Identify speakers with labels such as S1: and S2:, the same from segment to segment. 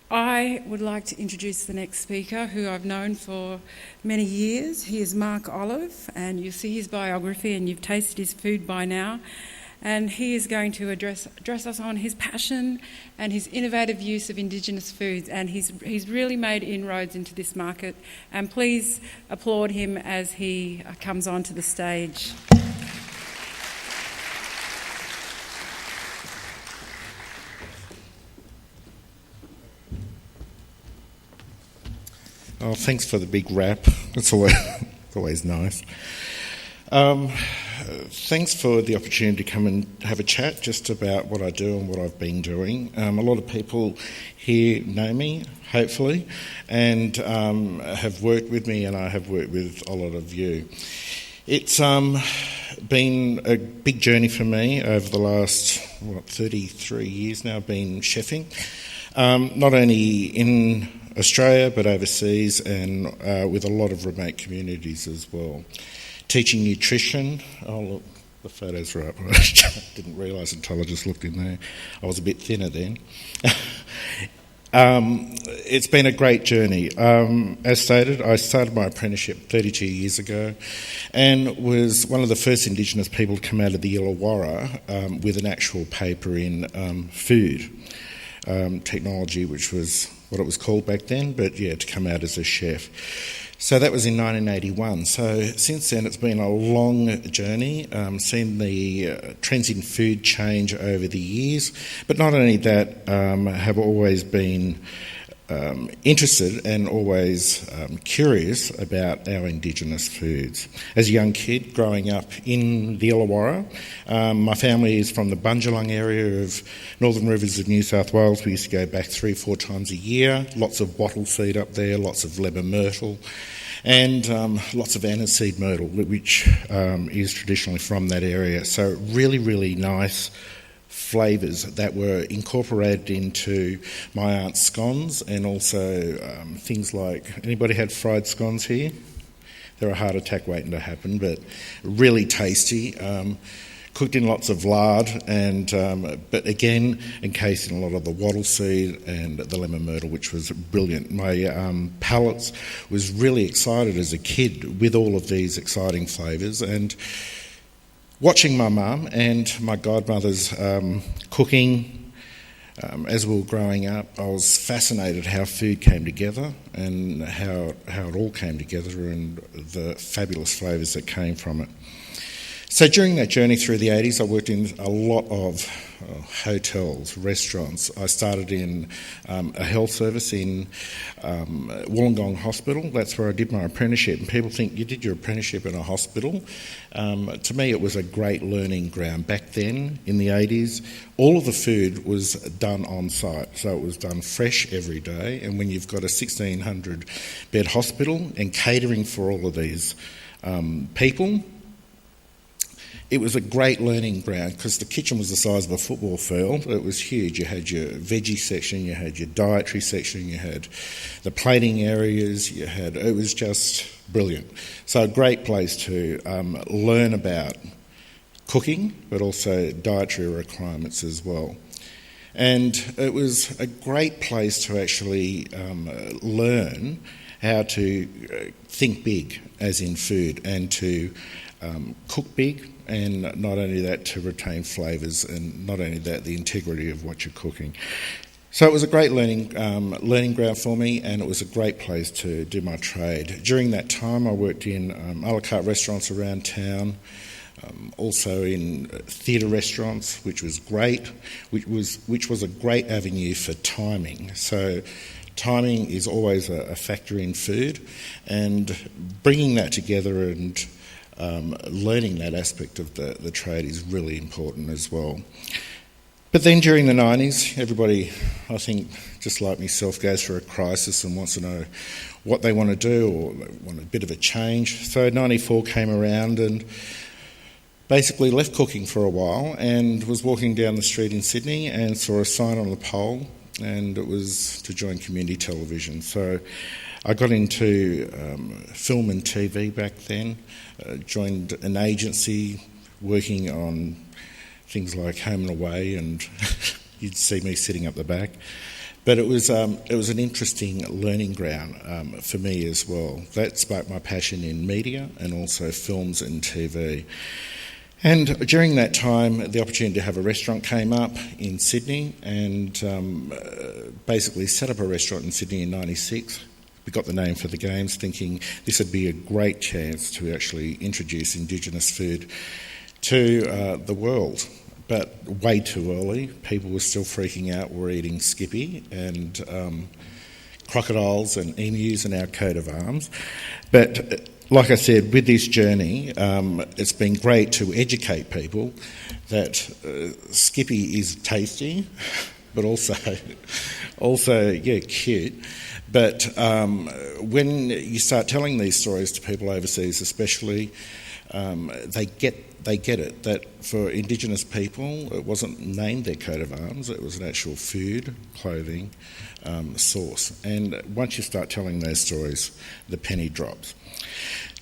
S1: I would like to introduce the next speaker, who I've known for many years. He is Mark Olive, and you see his biography and you've tasted his food by now. And he is going to address us on his passion and his innovative use of Indigenous foods. And he's really made inroads into this market. And please applaud him as he comes onto the stage.
S2: Oh, thanks for the big wrap. It's always nice. Thanks for the opportunity to come and have a chat just about what I do and what I've been doing. A lot of people here know me, hopefully, and have worked with me, and I have worked with a lot of you. It's been a big journey for me over the last, 33 years now. I've been chefing, not only in Australia but overseas, and with a lot of remote communities as well. Teaching nutrition. Oh look, the photos are up. I didn't realise until I just looked in there. I was a bit thinner then. It's been a great journey. As stated, I started my apprenticeship 32 years ago and was one of the first Indigenous people to come out of the Illawarra with an actual paper in food technology, which was what it was called back then, but yeah, to come out as a chef. So that was in 1981. So since then it's been a long journey, seen the trends in food change over the years, but not only that, have always been interested and always curious about our Indigenous foods. As a young kid growing up in the Illawarra, my family is from the Bundjalung area of Northern Rivers of New South Wales. We used to go back 3-4 times a year. Lots of wattle seed up there, lots of lemon myrtle, and lots of aniseed myrtle, which is traditionally from that area. So really, really nice flavours that were incorporated into my aunt's scones, and also things like, anybody had fried scones here? They're a heart attack waiting to happen, but really tasty. Cooked in lots of lard, and but again encased in a lot of the wattle seed and the lemon myrtle, which was brilliant. My palate was really excited as a kid with all of these exciting flavours, and watching my mum and my godmother's cooking as we were growing up, I was fascinated how food came together and how it all came together, and the fabulous flavours that came from it. So during that journey through the 80s, I worked in a lot of hotels, restaurants. I started in a health service in Wollongong Hospital. That's where I did my apprenticeship. And people think, you did your apprenticeship in a hospital? To me, it was a great learning ground. Back then, in the 80s, all of the food was done on site. So it was done fresh every day. And when you've got a 1,600-bed hospital and catering for all of these people, it was a great learning ground because the kitchen was the size of a football field. It was huge. You had your veggie section, you had your dietary section, you had the plating areas, it was just brilliant. So a great place to learn about cooking, but also dietary requirements as well. And it was a great place to actually learn how to think big, as in food, and to cook big, and not only that, to retain flavours, and not only that, the integrity of what you're cooking. So it was a great learning ground for me, and it was a great place to do my trade. During that time, I worked in a la carte restaurants around town, also in theatre restaurants, which was great, which was a great avenue for timing. So timing is always a factor in food, and bringing that together and learning that aspect of the trade is really important as well. But then during the 90s, everybody, I think, just like myself, goes through a crisis and wants to know what they want to do, or they want a bit of a change. So 94 came around and basically left cooking for a while, and was walking down the street in Sydney and saw a sign on the pole, and it was to join community television. So I got into film and TV back then, joined an agency working on things like Home and Away, and you'd see me sitting up the back. But it was an interesting learning ground for me as well. That sparked my passion in media and also films and TV. And during that time, the opportunity to have a restaurant came up in Sydney, and basically set up a restaurant in Sydney in '96. We got the name for the Games, thinking this would be a great chance to actually introduce Indigenous food to the world. But way too early. People were still freaking out. We're eating skippy and crocodiles and emus in our coat of arms. But like I said, with this journey, it's been great to educate people that skippy is tasty, but also cute. But when you start telling these stories to people overseas, especially, they get it, that for Indigenous people, it wasn't named their coat of arms, it was an actual food, clothing source. And once you start telling those stories, the penny drops.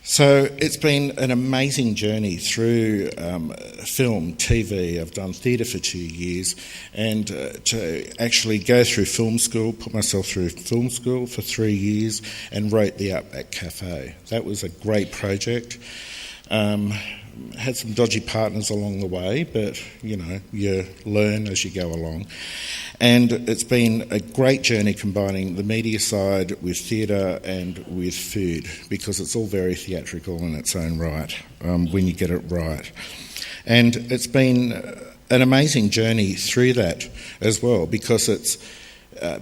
S2: So it's been an amazing journey through film, TV. I've done theatre for 2 years, and to actually go through film school, put myself through film school for 3 years, and wrote the Outback Cafe. That was a great project. Had some dodgy partners along the way, but you learn as you go along. And it's been a great journey combining the media side with theatre and with food, because it's all very theatrical in its own right when you get it right. And it's been an amazing journey through that as well, because it's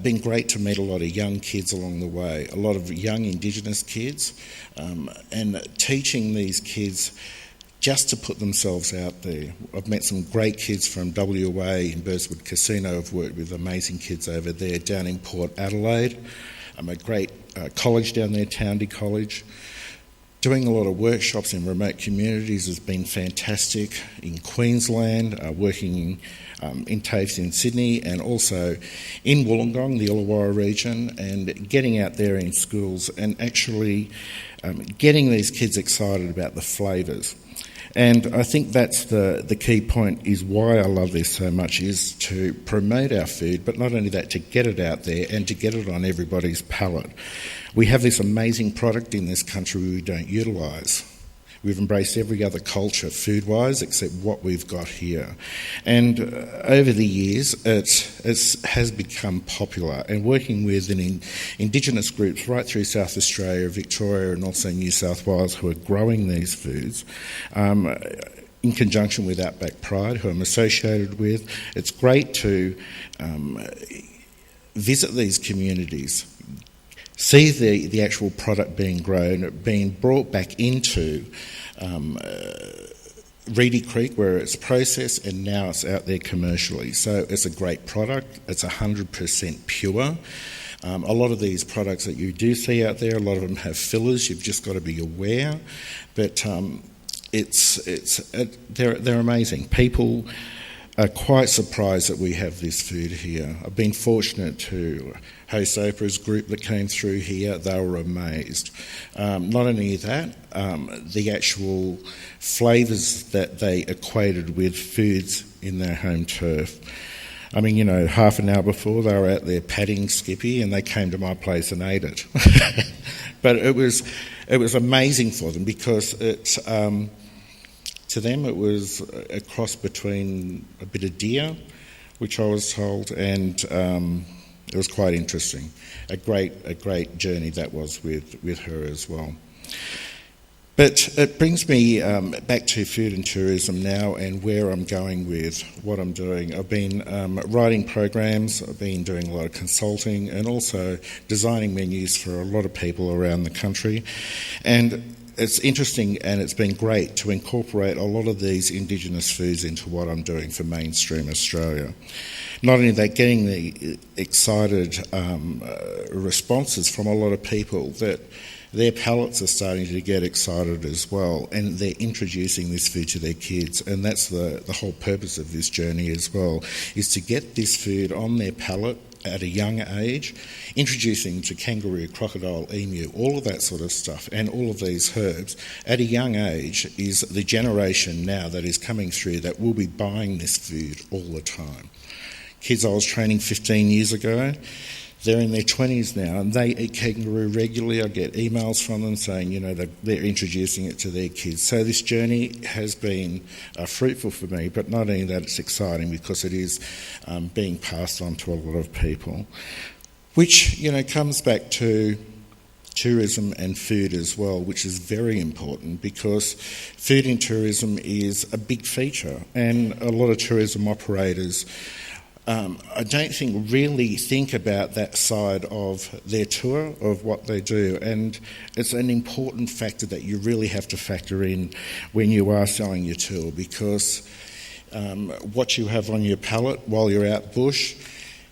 S2: been great to meet a lot of young kids along the way, a lot of young Indigenous kids, and teaching these kids just to put themselves out there. I've met some great kids from WA in Burswood Casino. I've worked with amazing kids over there. Down in Port Adelaide, a great college down there, Towndy College. Doing a lot of workshops in remote communities has been fantastic. In Queensland, working in TAFEs in Sydney, and also in Wollongong, the Illawarra region, and getting out there in schools and actually getting these kids excited about the flavours. And I think that's the key point, is why I love this so much, is to promote our food, but not only that, to get it out there and to get it on everybody's palate. We have this amazing product in this country we don't utilise. We've embraced every other culture food-wise except what we've got here. And over the years, it has become popular. And working with Indigenous groups right through South Australia, Victoria and also New South Wales, who are growing these foods, in conjunction with Outback Pride, who I'm associated with, it's great to visit these communities, see the actual product being grown, being brought back into Reedy Creek, where it's processed, and now it's out there commercially. So it's a great product. It's 100% pure. A lot of these products that you do see out there, a lot of them have fillers. You've just got to be aware. But they're amazing. People are quite surprised that we have this food here. I've been fortunate to host Oprah's group that came through here. They were amazed. Not only that, the actual flavours that they equated with foods in their home turf. I mean, half an hour before they were out there patting Skippy, and they came to my place and ate it. But it was amazing for them, because it's to them it was a cross between a bit of deer, which I was told, and it was quite interesting. A great journey that was with her as well. But it brings me back to food and tourism now, and where I'm going with what I'm doing. I've been writing programs, I've been doing a lot of consulting, and also designing menus for a lot of people around the country. And it's interesting, and it's been great to incorporate a lot of these Indigenous foods into what I'm doing for mainstream Australia. Not only that, getting the excited responses from a lot of people that their palates are starting to get excited as well, and they're introducing this food to their kids. And that's the whole purpose of this journey as well, is to get this food on their palate at a young age, introducing to kangaroo, crocodile, emu, all of that sort of stuff, and all of these herbs at a young age, is the generation now that is coming through that will be buying this food all the time. kids I was training 15 years ago, they're in their 20s now, and they eat kangaroo regularly. I get emails from them saying, they're introducing it to their kids. So this journey has been fruitful for me, but not only that, it's exciting because it is being passed on to a lot of people, which, comes back to tourism and food as well, which is very important because food in tourism is a big feature, and a lot of tourism operators I don't really think about that side of their tour, of what they do, and it's an important factor that you really have to factor in when you are selling your tour, because what you have on your palate while you're out bush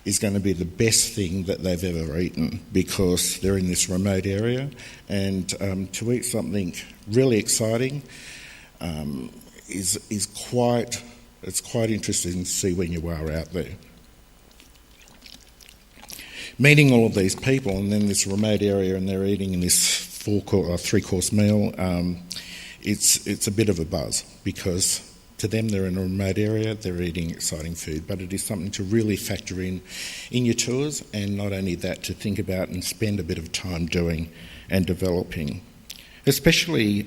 S2: is going to be the best thing that they've ever eaten, because they're in this remote area, and to eat something really exciting is quite interesting to see when you are out there. Meeting all of these people, and then this remote area, and they're eating in this 3-course meal, it's a bit of a buzz, because to them they're in a remote area, they're eating exciting food, but it is something to really factor in your tours, and not only that, to think about and spend a bit of time doing and developing. Especially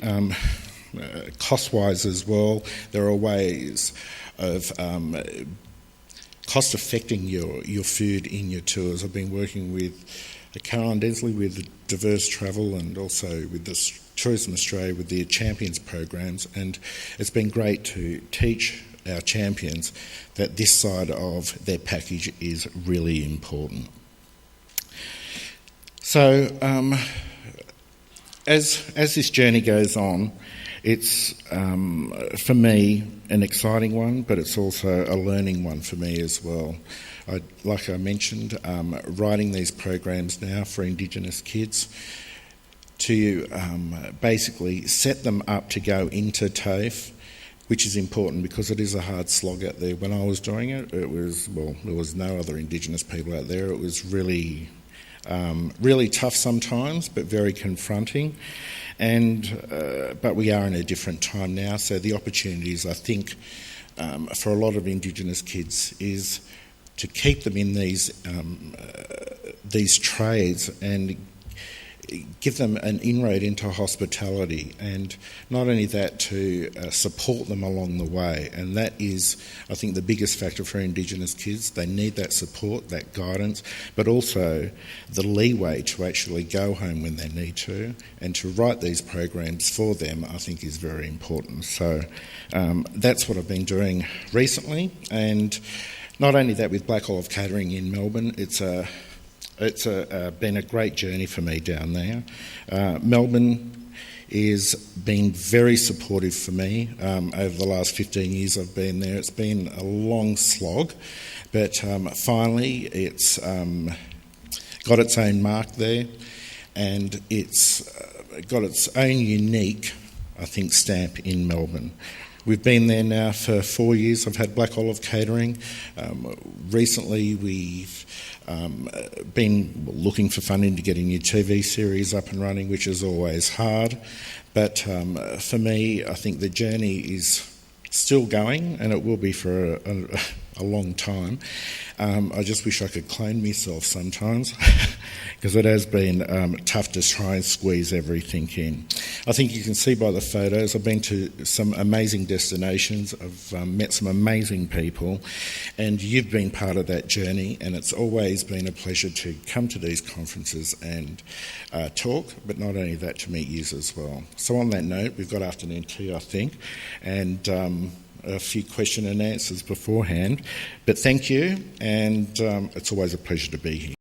S2: cost-wise as well, there are ways of cost-affecting your food in your tours. I've been working with Caroline Densley with Diverse Travel, and also with the Tourism Australia with their Champions programs, and it's been great to teach our champions that this side of their package is really important. So as this journey goes on, it's, for me, an exciting one, but it's also a learning one for me as well. Like I mentioned, writing these programs now for Indigenous kids to basically set them up to go into TAFE, which is important because it is a hard slog out there. When I was doing it, there was no other Indigenous people out there. It was really tough sometimes, but very confronting. But we are in a different time now, so the opportunities, I think, for a lot of Indigenous kids is to keep them in these trades and give them an inroad into hospitality, and not only that, to support them along the way. And that is, I think, the biggest factor for Indigenous kids. They need that support, that guidance, but also the leeway to actually go home when they need to, and to write these programs for them, I think, is very important. So that's what I've been doing recently, and not only that, with Black Olive Catering in Melbourne, it's been a great journey for me down there. Melbourne has been very supportive for me over the last 15 years I've been there. It's been a long slog, but finally it's got its own mark there, and it's got its own unique, I think, stamp in Melbourne. We've been there now for 4 years. I've had Black Olive Catering. Recently we've been looking for funding to get a new TV series up and running, which is always hard. But for me, I think the journey is still going, and it will be for a long time. I just wish I could clone myself sometimes, because it has been tough to try and squeeze everything in. I think you can see by the photos, I've been to some amazing destinations, I've met some amazing people, and you've been part of that journey, and it's always been a pleasure to come to these conferences and talk, but not only that, to meet you as well. So on that note, we've got afternoon tea, I think, and a few question and answers beforehand, but thank you, and it's always a pleasure to be here.